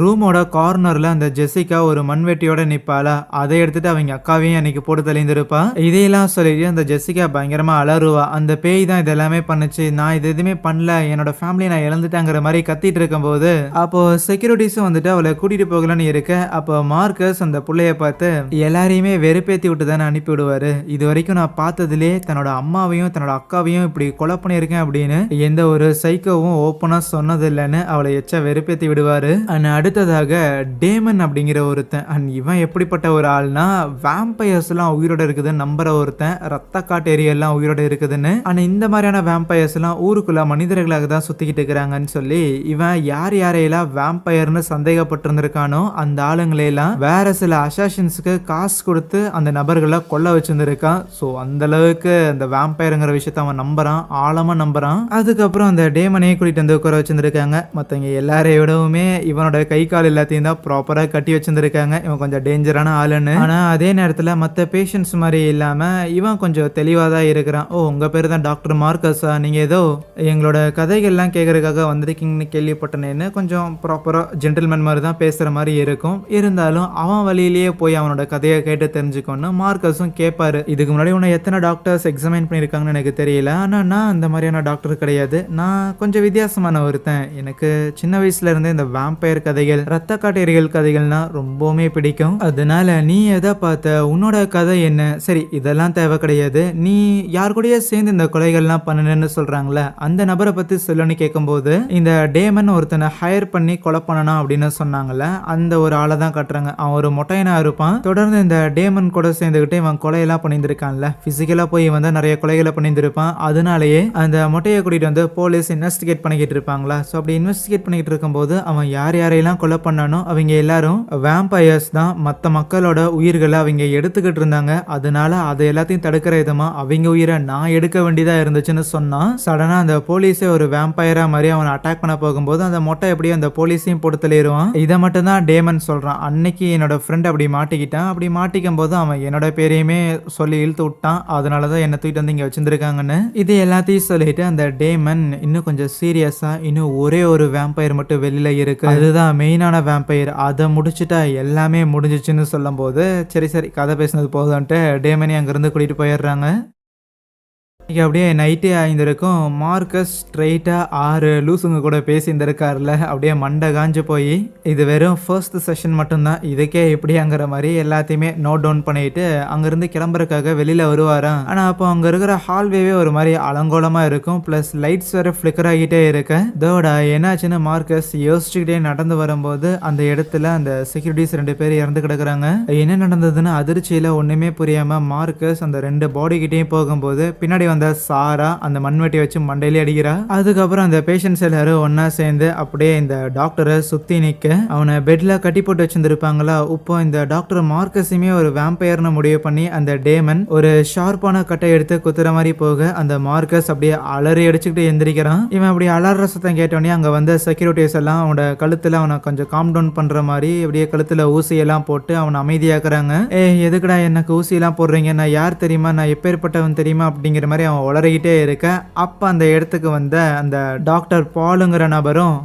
ரூமோட கார்னர்ல அந்த ஜெசிகா ஒரு மண்வெட்டியோட நிப்பாளா. அதை எடுத்துட்டு அவங்க அக்காவையும் அன்னைக்கு போட்டு தெளிந்திருப்பா. இதையெல்லாம் சொல்லிட்டு அந்த ஜெசிகா பயங்கரமா அலறுவா. அந்த பேய் தான் இதெல்லாமே பண்ணுச்சு, நான் இது எதுவுமே பண்ணல, என்னோட ஃபேமிலி நான் இழந்துட்டேங்கிற மாதிரி கத்திட்டு இருக்கும்போது அப்போ செக்யூரிட்டிஸும் வந்துட்டு அவளை கூட்டிட்டு போகலான்னு இருக்க அப்போ மார்க்கஸ் அந்த புள்ளைய பார்த்து எல்லாரையுமே வெறுப்பேத்தி விட்டு தானே அனுப்பி விடுவாரு. இது வரைக்கும் நான் பார்த்ததுலேயே தன்னோட அம்மாவையும் தன்னோட அக்காவையும் இப்படி கொலை பண்ணியிருக்கேன் அப்படின்னு எந்த ஒரு சைக்கோவும் ஓப்பனா சொன்னது இல்லைன்னு அவளை எச்சா வெறுப்பேத்தி விடுவாரு. அடுத்ததாக டேமன் அப்படிங்கிற ஒருத்தன், அண்ட் இவன் எப்படிப்பட்ட ஒரு ஆள்னா வேம்பயர்ஸ் எல்லாம் உயிரோட இருக்குதுன்னு நம்புற ஒருத்தன், ரத்த காட்டேரி எல்லாம் உயிரோட இருக்குதுன்னு. ஆனா இந்த மாதிரியான வேம்பயர்ஸ் எல்லாம் ஊருக்குள்ள மனிதர்களாக தான் சுத்திக்கிட்டு இருக்கிறாங்கன்னு சொல்லி இவன் யார் யாரையெல்லாம் வேம்பயர்னு சந்தேகப்பட்டிருந்திருக்கானோ அந்த ஆளுங்களையெல்லாம் வேற சில அசாசின்ஸுக்கு காசு கொடுத்து அந்த நபர்களை கொல்ல வச்சிருந்திருக்கான். ஸோ அந்த அளவுக்கு அந்த வேம்பயருங்கிற விஷயத்த அவன் நம்புறான், ஆழமா நம்புறான். அதுக்கப்புறம் அந்த டேமனையே கூட்டிட்டு வந்து உட்கார வச்சிருந்திருக்காங்க. மற்றவங்க எல்லாரையோடவுமே இவனோட கை கால் எல்லாத்தையும் தான் ப்ராப்பராக கட்டி வச்சிருந்திருக்காங்க. இவன் கொஞ்சம் டேஞ்சரான ஆளுன்னு. ஆனால் அதே நேரத்தில் மற்ற பேஷண்ட்ஸ் மாதிரி இல்லாமல் இவன் கொஞ்சம் தெளிவாக தான் இருக்கிறான். ஓ, உங்கள் பேர் தான் டாக்டர் மார்க்கஸா, நீங்கள் ஏதோ எங்களோட கதைகள்லாம் கேட்கறதுக்காக வந்திருக்கீங்கன்னு கேள்விப்பட்டனேன்னு கொஞ்சம் ப்ராப்பராக ஜென்டில்மேன் மாதிரி தான் பேசுகிற மாதிரி இருக்கும். இருந்தாலும் அவன் வழியிலேயே போய் அவனோட கதையை கேட்டு தெரிஞ்சுக்கணும் மார்க்கஸும் கேட்பாரு. இதுக்கு முன்னாடி உன்னை எத்தனை டாக்டர்ஸ் எக்ஸாமின் பண்ணியிருக்காங்கன்னு எனக்கு தெரியல, ஆனால் நான் அந்த மாதிரியான டாக்டர் கிடையாது, நான் கொஞ்சம் வித்தியாசமான ஒருத்தன். எனக்கு சின்ன வயசுல இருந்தே இந்த வேம்பயர் கதைகள் ரத்த காட்டேரிகள் கதைகள்னா ரொம்பவுமே பிடிக்கும். அதனால நீ எதை பார்த்த, உன்னோட கதை என்ன, சரி இதெல்லாம் தேவை கிடையாது, நீ யார் கூடயே சேர்ந்து இந்த கொலைகள்லாம் பண்ணணும்னு சொல்றாங்களே அந்த நபரை பத்தி சொல்லணும்னு கேட்கும்போது இந்த டேமன் ஒருத்தனை ஹையர் பண்ணி கொலை பண்ணணும் அப்படின்னு சொன்னாங்கல்ல அந்த ஒரு ஆளை தான் கட்டுறாங்க. அவன் ஒரு மொட்டையனா இருப்பான். தொடர்ந்து இந்த டேமன் கூட சேர்ந்துக்கிட்டு இவன் கொலையெல்லாம் பண்ணியிருந்திருக்கான்ல, பிசிக்கலா போய் வந்து நிறைய கொலைகளை பண்ணியிருந்திருப்பான். அதனாலேயே அந்த மொட்டையை கூட்டிட்டு வந்து போலீஸ் இன்வெஸ்டிகேட் பண்ணிக்கிட்டு இருப்பாங்களா. ஸோ அப்படி இன்வெஸ்டிகேட் பண்ணிக்கிட்டு இருக்கும்போது அவன் யார் யாரையெல்லாம் கொலை பண்ணானோ அவங்க எல்லாரும் வேம்பயர்ஸ் தான், மற்ற மக்களோட உயிர்களை அவங்க எடுத்துக்கிட்டு இருந்தாங்க. அதனால அதை எல்லாத்தையும் தடுக்கிற விதமா அவங்க உயிரை நான் எடுக்க வேண்டியதா இருந்துச்சுன்னு சொன்னான். சடனா அந்த போலீஸே ஒரு வேம்பயரா மாதிரி அவனை அட்டாக் பண்ண போகும்போது அந்த மொட்டை எப்படியும் அந்த போலீஸையும் போட்டு தள்ளிடுவான். இதை மட்டும் தான் டேமன் சொல்றான், அன்னைக்கு என்னோட ஃப்ரெண்ட் அப்படி மாட்டிக்கிட்டான், அப்படி மாட்டிக்கும் போது அவன் என்னோட பேரையுமே சொல்லி இழுத்து விட்டான், அதனாலதான் என்ன தூக்கிட்டு வந்து இங்க வச்சிருந்திருக்காங்கன்னு. இது எல்லாத்தையும் சொல்லிட்டு அந்த டேமன் இன்னும் கொஞ்சம் சீரியஸா இன்னும் ஒரே ஒரு வேம்பயர் மட்டும் வெளியில இருக்கு, அதுதான் மெயினான வேம்பயர், அதை முடிச்சுட்டா எல்லாமே முடிஞ்சிச்சுன்னு சொல்லும்போது சரி சரி கதை பேசினது போதும்ன்ட்டு டேமனி அங்கேருந்து கூட்டிகிட்டு போயிடுறாங்க. இன்னைக்கு அப்படியே நைட்டே ஆயிருந்திருக்கும். மார்க்கஸ் ஸ்ட்ரெயிட்டா 6 லூசுங்க கூட பேசியிருந்திருக்காருல்ல. அப்படியே மண்டை காஞ்சு போய் இது வெறும் ஃபர்ஸ்ட் செஷன் மட்டும்தான், இதுக்கே இப்படியாங்கிற மாதிரி எல்லாத்தையுமே நோட் டவுன் பண்ணிட்டு அங்கிருந்து கிளம்புறதுக்காக வெளியில வருவாராம். ஆனா அப்போ அங்க இருக்கிற ஹால்வேவே ஒரு மாதிரி அலங்கோலமா இருக்கும். பிளஸ் லைட்ஸ் வேற ஃபிளிக்கர் ஆகிட்டே இருக்கு. தோடா என்னாச்சுன்னு மார்க்கஸ் யோசிச்சுக்கிட்டே நடந்து வரும்போது அந்த இடத்துல அந்த செக்யூரிட்டிஸ் 2 பேர் இறந்து கிடக்குறாங்க. என்ன நடந்ததுன்னு அதிர்ச்சியில ஒண்ணுமே புரியாம மார்க்கஸ் அந்த 2 பாடி கிட்டேயும் போகும்போது பின்னாடி வந்த சாரா அந்த மண்வெட்டி வச்சு மண்டையிலே அடிக்கிறா. அதுக்கப்புறம் அந்த பேஷண்ட்ஸ் எல்லாரும் ஒன்னா சேர்ந்து அப்படியே இந்த டாக்டரை சுத்தி நிக்க அவனை பெட்ல கட்டி போட்டு வச்சிருந்திருப்பாங்களா. இப்போ இந்த டாக்டர் மார்க்கஸுமே ஒரு வேம்பயர்னு முடிவு பண்ணி அந்த டேமன் ஒரு ஷார்ப்பான கட்டை எடுத்து குத்துற மாதிரி போக அந்த மார்க்கஸ் அப்படியே அலறி அடிச்சுக்கிட்டு எந்திரிக்கிறான். இவன் அப்படி அலற சத்தம் கேட்டோடனே அங்க வந்த செக்யூரிட்டிஸ் எல்லாம் அவனோட கழுத்துல அவனை கொஞ்சம் காம் டவுன் பண்ற மாதிரி அப்படியே கழுத்துல ஊசி எல்லாம் போட்டு அவனை அமைதியாக்குறாங்க. எதுக்குடா எனக்கு ஊசி எல்லாம் போடுறீங்க, நான் யார் தெரியுமா, நான் எப்பேற்பட்டவன் தெரியுமா அப்படிங்கிற மாதிரி அவன் உளறிக்கிட்டே இருக்க அப்ப அந்த இடத்துக்கு வந்த அந்த டாக்டர் பாலுங்கிற நபரும்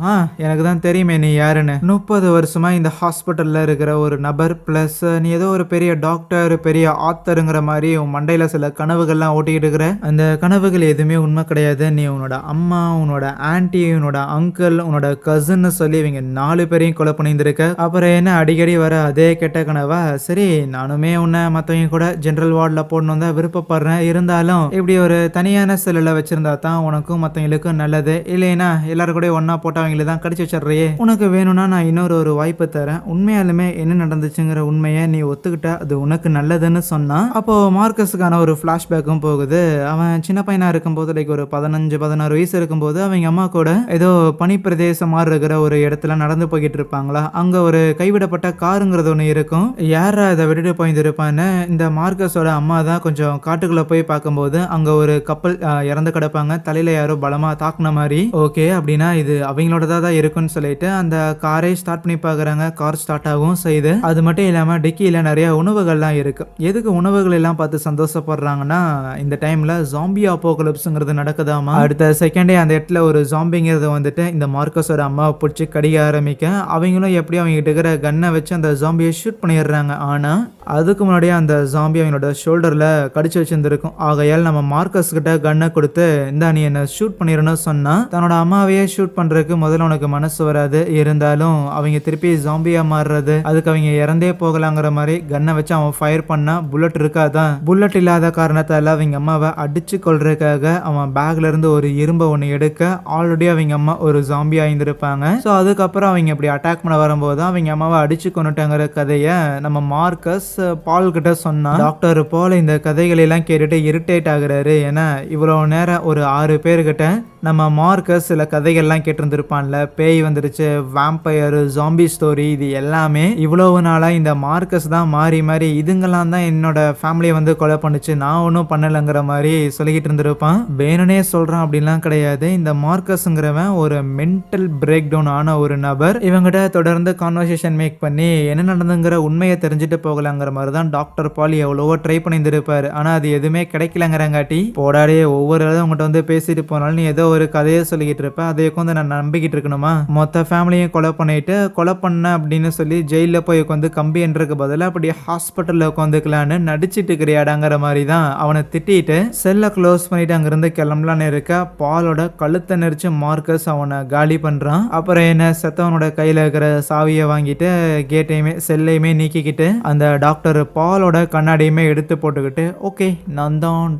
எனக்கு தான் தெரியுமே நீ யாருன்னு, 30 வருஷமா இந்த ஹாஸ்பிட்டல்ல இருக்கிற ஒரு நபர், பிளஸ் நீ ஏதோ ஒரு பெரிய டாக்டர் பெரிய ஆத்தருங்கிற மாதிரி உன் மண்டையில சில கனவுகள்லாம் ஓட்டிக்கிட்டு இருக்கிற, அந்த கனவுகள் எதுவுமே உண்மை கிடையாது. நீ உன்னோட அம்மா, உன்னோட ஆன்டி, உன்னோட அங்கிள், உன்னோட கசின்னு சொல்லி இவங்க 4 பேரையும் கொலை பண்ணியிருந்திருக்க. அப்புறம் என்ன அடிக்கடி வர அதே கெட்ட கனவா? சரி நானுமே உன்னை மற்றவங்க கூட ஜென்ரல் வார்டில் போடணும் தான் விருப்பப்படுறேன், இருந்தாலும் இப்படி ஒரு தனியான செல்லில் வச்சிருந்தா தான் உனக்கும் மற்றவங்களுக்கும் நல்லது, இல்லைன்னா எல்லாரும் கூட ஒன்னா போட்டவங்கள தான் கடிச்சு வச்சிடுறியே. உனக்கு வேணும்னா நான் இன்னொரு வாய்ப்பு தரேன், உண்மையாலுமே என்ன நடந்துச்சுங்கிற உண்மையை நீ ஒத்துக்கிட்டா அது உனக்கு நல்லதுன்னு சொன்னா. அப்போ மார்க்கஸுக்கான ஒரு ஃபிளாஷ்பேக்கும் போகுது. அவன் சின்ன பையனா இருக்கும்போது லைக் ஒரு 15-16 வயசு இருக்கும்போது அவங்க அம்மா கூட ஏதோ பனிப்பிரதேசம் மாதிரி இருக்கிற ஒரு இடத்துல நடந்து போய்கிட்டு இருப்பாங்களா. அங்க ஒரு கைவிடப்பட்ட காருங்கிறது ஒன்று இருக்கும். யாரா இதை விட்டுட்டு போயிருப்பான்னு இந்த மார்க்கஸோட அம்மா தான் கொஞ்சம் காட்டுக்குள்ள போய் பார்க்கும்போது அங்க ஒரு கப்பல் இறந்து கிடப்பாங்க, தலையில யாரோ பலமா தாக்குன மாதிரி. ஓகே அப்படின்னா இது அவங்களோடதா தான் இருக்குன்னு சொல்லிட்டு அந்த காரை ஸ்டார்ட் பண்ணி பாக்குறாங்க. கார் ஸ்டார்ட் ஆகும் செய்து. அது மட்டும் இல்லாம டிக்கியில நிறைய உணவுகள்லாம் இருக்கு. எதுக்கு உணவுகள் எல்லாம் பார்த்து சந்தோஷப்படுறாங்கன்னா இந்த டைம்ல ஜாம்பி அப்போகலிப்ஸ்ங்கிறது நடக்குதாமா. அடுத்த செகண்டே அந்த இடத்துல ஒரு ஜாம்பிங்கிறது வந்துட்டு இந்த மார்க்கஸோட அம்மாவை பிடிச்சி கடிக்க ஆரம்பிக்க அவங்களும் எப்படி அவங்க கிட்ட இருக்கிற கன்னை வச்சு அந்த ஜாம்பியை ஷூட் பண்ணிடுறாங்க. ஆனா அதுக்கு முன்னாடியே அந்த ஜாம்பி அவங்களோட ஷோல்டர்ல கடிச்சு வச்சிருந்திருக்கும். ஆகையால் நம்ம மார்க்கஸ் கிட்ட கன்னை கொடுத்து இந்த நீ என்ன ஷூட் பண்ணிடணும்னு சொன்னா தன்னோட அம்மாவையே ஷூட் பண்றதுக்கு முதல்ல உனக்கு மனசு வராது, இருந்தாலும் அவங்க திருப்பி ஜாம்பியா மாறுறது அதுக்கு அவங்க இறந்தே போகலாங்கிற மாதிரி கன்னை வச்சு அவன் ஃபயர் பண்ணா புல்லட் இருக்காதான். புல்லட் இல்லாத காரணத்தால அவங்க அம்மாவை அடிச்சு கொள்றதுக்காக அவன் பேக்ல இருந்து ஒரு இரும்பை ஒன்று எடுக்க ஆல்ரெடி அவங்க அம்மா ஒரு ஜாம்பி ஆயிருந்திருப்பாங்க. ஸோ அதுக்கப்புறம் அவங்க இப்படி அட்டாக் பண்ண வரும்போது அவங்க அம்மாவை அடிச்சு கொண்டுட்டாங்கிற கதையை நம்ம மார்க்கஸ் பால் கிட்ட சொன்னா. டாக்டர் பால் இந்த கதைகளை எல்லாம் கேட்டுட்டு இரிட்டேட் ஆகுறாரு. ஏன்னா இவ்வளவு நேரம் ஒரு 6 பேர்கிட்ட நம்ம மார்க்கஸ் சில கதைகள்லாம் கேட்டிருந்திருப்பான்ல, பேய் வந்துருச்சு, வேம்பயர், ஜாம்பி ஸ்டோரி, இது எல்லாமே இவ்வளவு நாளா இந்த மார்க்கஸ் தான் மாறி மாறி இதுங்கெல்லாம் தான் என்னோட ஃபேமிலியை வந்து கொலை பண்ணுச்சு, நான் ஒன்றும் பண்ணலைங்கிற மாதிரி சொல்லிக்கிட்டு இருந்திருப்பான். வேணுனே சொல்றான் அப்படின்லாம் கிடையாது. இந்த மார்க்கஸ்ங்கிறவன் ஒரு மென்டல் பிரேக் டவுன் ஆன ஒரு நபர். இவங்கிட்ட தொடர்ந்து கான்வர்சேஷன் மேக் பண்ணி என்ன நடந்துங்கிற உண்மையை தெரிஞ்சுட்டு போகலாங்கிற மாதிரி தான் டாக்டர் பால் எவ்வளவோ ட்ரை பண்ணியிருந்திருப்பாரு. ஆனா அது எதுவுமே கிடைக்கலங்கிறங்காட்டி போடாடே ஒவ்வொரு இடத்துல உங்கள்கிட்ட வந்து பேசிட்டு போனாலும் நீ ஏதோ ஒரு கதையை சொல்லிக்கிட்டு இருப்ப, அதை உட்காந்து நான் நம்பிக்கிட்டு இருக்கணுமா? மொத்த ஃபேமிலியும் கொலை பண்ணிட்டு கொலை பண்ண அப்படின்னு சொல்லி ஜெயிலில் போய் உட்காந்து கம்பி என்றதுக்கு பதிலாக அப்படி ஹாஸ்பிட்டலில் உட்காந்துக்கலான்னு நடிச்சிட்டு இருக்கிறியாடாங்கிற மாதிரி தான் அவனை திட்டிட்டு செல்லை க்ளோஸ் பண்ணிட்டு அங்கிருந்து கிளம்பலான்னு இருக்க பாலோட கழுத்தை நெரிச்சு மார்க்கஸ் அவனை காலி பண்றான். அப்புறம் என்ன செத்தவனோட கையில இருக்கிற சாவியை வாங்கிட்டு கேட்டையுமே செல்லையுமே நீக்கிக்கிட்டு அந்த டாக்டர் பாலோட கண்ணாடியுமே எடுத்து போட்டுக்கிட்டு ஓகே நான் தான்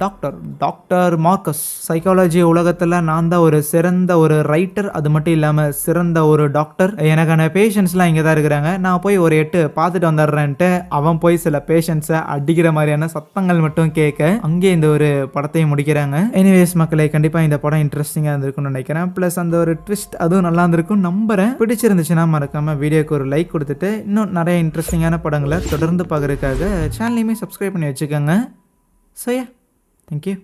டாக்டர் மார்க்கஸ், சைக்காலஜி உலகத்துல நான் தான் ஒரு சிறந்த ஒரு ரைட்டர், அது மட்டும் இல்லாம சிறந்த ஒரு டாக்டர், எனக்கான பேஷண்ட்ஸ்லாம் இங்கே தான் இருக்கிறாங்க, நான் போய் ஒரு 8 பார்த்துட்டு வந்துடுறேன்ட்டு அவன் போய் சில பேஷண்ட்ஸை அடிக்கிற மாதிரியான சத்தங்கள் மட்டும் கேட்க அங்கே இந்த ஒரு படத்தையும் முடிக்கிறாங்க. எனிவேஸ் மக்களை கண்டிப்பாக இந்த படம் இன்ட்ரெஸ்டிங்காக இருந்திருக்கும்னு நினைக்கிறேன். ப்ளஸ் அந்த ஒரு ட்விஸ்ட் அதுவும் நல்லா இருந்திருக்கும் நம்புறேன். பிடிச்சிருந்துச்சுன்னா மறக்காம வீடியோக்கு ஒரு லைக் கொடுத்துட்டு இன்னும் நிறைய இன்ட்ரெஸ்டிங்கான படங்களை தொடர்ந்து பார்க்கறதுக்காக சேனலையுமே சப்ஸ்கிரைப் பண்ணி வச்சுக்கோங்க. So yeah, thank you.